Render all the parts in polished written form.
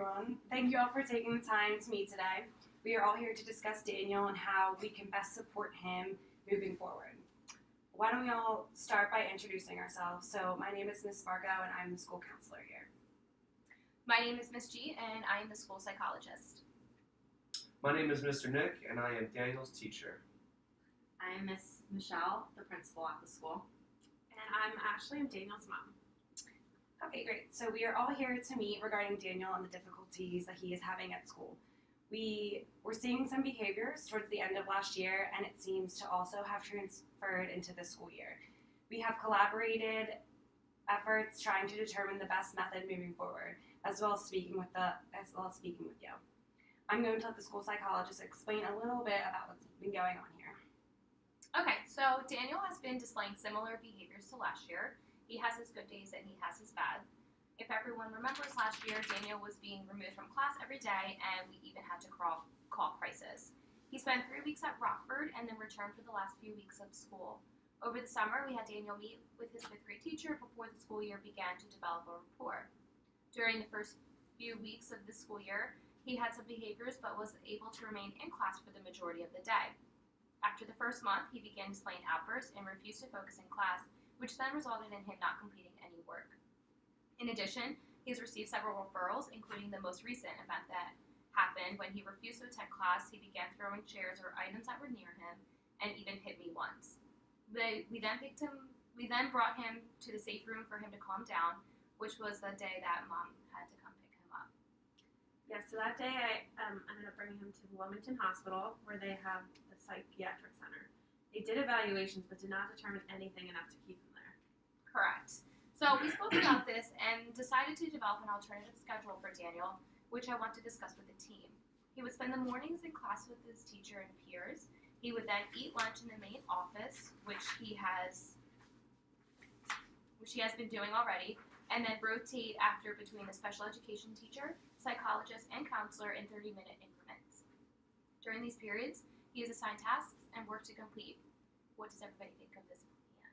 everyone. Thank you all for taking the time to meet today. We are all here to discuss Daniel and how we can best support him moving forward. Why don't we all start by introducing ourselves? So my name is Miss Fargo and I'm the school counselor here. My name is Miss G and I am the school psychologist. My name is Mr. Nick and I am Daniel's teacher. I am Miss Michelle, the principal at the school. And I'm Ashley, I'm Daniel's mom. Okay, great. So we are all here to meet regarding Daniel and the difficulties that he is having at school. We were seeing some behaviors towards the end of last year, and it seems to also have transferred into this school year. We have collaborated efforts trying to determine the best method moving forward, as well as speaking with you. I'm going to let the school psychologist explain a little bit about what's been going on here. Okay, so Daniel has been displaying similar behaviors to last year. He has his good days and he has his bad. If everyone remembers last year, Daniel was being removed from class every day and we even had to call crisis. He spent 3 weeks at Rockford and then returned for the last few weeks of school. Over the summer, we had Daniel meet with his 5th grade teacher before the school year began to develop a rapport. During the first few weeks of the school year, he had some behaviors but was able to remain in class for the majority of the day. After the first month, he began displaying outbursts and refused to focus in class, which then resulted in him not completing any work. In addition, he has received several referrals, including the most recent event that happened when he refused to attend class. He began throwing chairs or items that were near him and even hit me once. We then brought him to the safe room for him to calm down, which was the day that mom had to come pick him up. Yeah, so that day I ended up bringing him to Wilmington Hospital where they have the psychiatric center. They did evaluations but did not determine anything enough to keep him there. Correct. So we spoke about this and decided to develop an alternative schedule for Daniel, which I want to discuss with the team. He would spend the mornings in class with his teacher and peers. He would then eat lunch in the main office, which he has been doing already, and then rotate after between the special education teacher, psychologist, and counselor in 30-minute increments. During these periods, he is assigned tasks and work to complete. What does everybody think of this plan?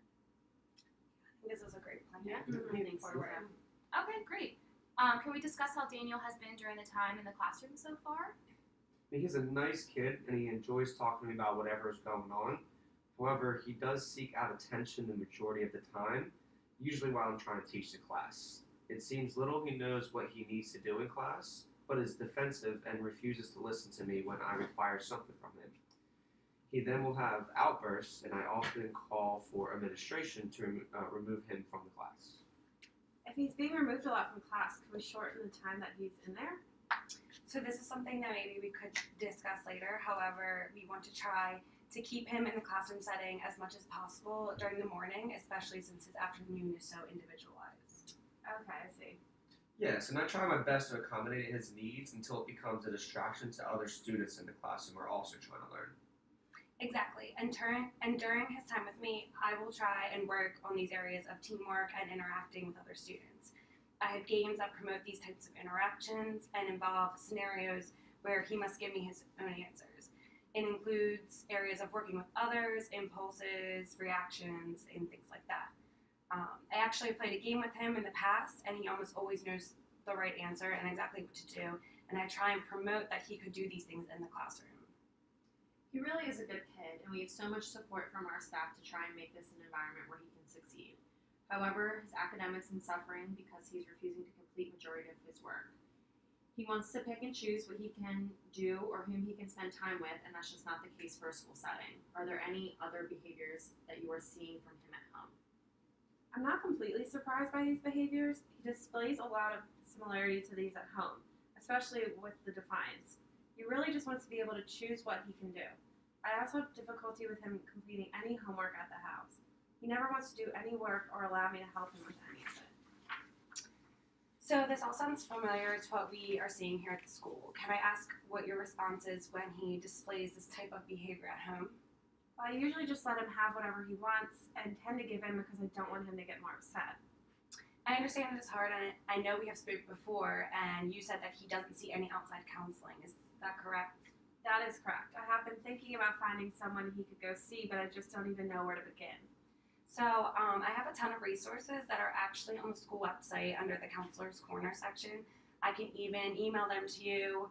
This is a great plan Mm-hmm. moving forward. Okay, great. Can we discuss how Daniel has been during the time in the classroom so far? He's a nice kid and he enjoys talking to me about whatever is going on. However, he does seek out attention the majority of the time, usually while I'm trying to teach the class. It seems little he knows what he needs to do in class, but is defensive and refuses to listen to me when I require something from him. He then will have outbursts, and I often call for administration to remove him from the class. If he's being removed a lot from class, can we shorten the time that he's in there? So this is something that maybe we could discuss later. However, we want to try to keep him in the classroom setting as much as possible during the morning, especially since his afternoon is so individualized. Okay, I see. Yes, and I try my best to accommodate his needs until it becomes a distraction to other students in the class who are also trying to learn. Exactly. And during his time with me, I will try and work on these areas of teamwork and interacting with other students. I have games that promote these types of interactions and involve scenarios where he must give me his own answers. It includes areas of working with others, impulses, reactions, and things like that. I actually played a game with him in the past, and he almost always knows the right answer and exactly what to do. And I try and promote that he could do these things in the classroom. He really is a good kid, and we have so much support from our staff to try and make this an environment where he can succeed. However, his academics are suffering because he's refusing to complete majority of his work. He wants to pick and choose what he can do or whom he can spend time with, and that's just not the case for a school setting. Are there any other behaviors that you are seeing from him at home? I'm not completely surprised by these behaviors. He displays a lot of similarity to these at home, especially with the defiance. He really just wants to be able to choose what he can do. I also have difficulty with him completing any homework at the house. He never wants to do any work or allow me to help him with any of it. So this all sounds familiar to what we are seeing here at the school. Can I ask what your response is when he displays this type of behavior at home? Well, I usually just let him have whatever he wants and tend to give in because I don't want him to get more upset. I understand it is hard, and I know we have spoken before, and you said that he doesn't see any outside counseling. Is that correct? That is correct. I have been thinking about finding someone he could go see, but I just don't even know where to begin. So I have a ton of resources that are actually on the school website under the Counselor's Corner section. I can even email them to you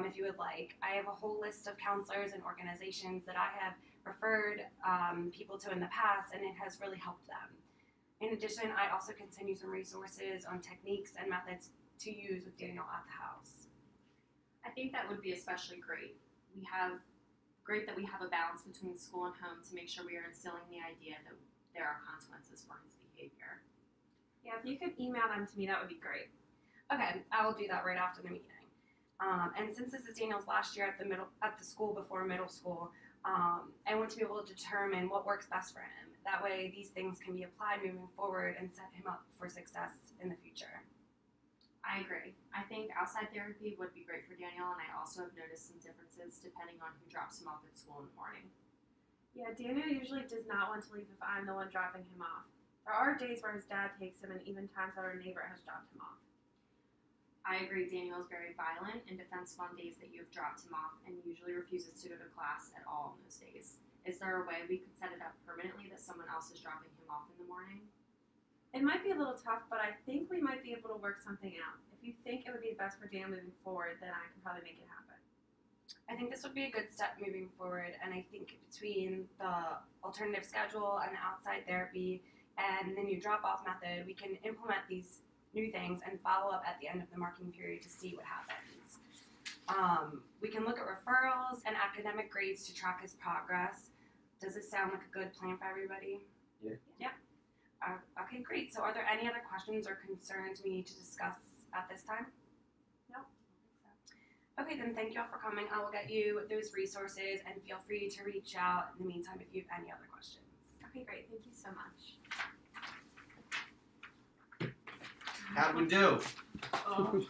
if you would like. I have a whole list of counselors and organizations that I have referred people to in the past, and it has really helped them. In addition, I also can send you some resources on techniques and methods to use with Daniel at the house. I think that would be especially great. Great that we have a balance between school and home to make sure we are instilling the idea that there are consequences for his behavior. Yeah, if you could email them to me, that would be great. Okay, I will do that right after the meeting. And since this is Daniel's last year at the school before middle school, I want to be able to determine what works best for him. That way, these things can be applied moving forward and set him up for success in the future. I agree. I think outside therapy would be great for Daniel, and I also have noticed some differences depending on who drops him off at school in the morning. Yeah, Daniel usually does not want to leave if I'm the one dropping him off. There are days where his dad takes him, and even times that our neighbor has dropped him off. I agree Daniel is very violent and defensive on days that you have dropped him off and usually refuses to go to class at all on those days. Is there a way we could set it up permanently that someone else is dropping him off in the morning? It might be a little tough, but I think we might be able to work something out. If you think it would be best for Dan moving forward, then I can probably make it happen. I think this would be a good step moving forward, and I think between the alternative schedule and the outside therapy and the new drop-off method, we can implement these new things and follow up at the end of the marking period to see what happens. We can look at referrals and academic grades to track his progress. Does this sound like a good plan for everybody? Yeah. Yeah. Okay, great. So are there any other questions or concerns we need to discuss at this time? No. Okay, then thank you all for coming. I will get you those resources and feel free to reach out in the meantime if you have any other questions. Okay, great. Thank you so much. How'd we do? Oh.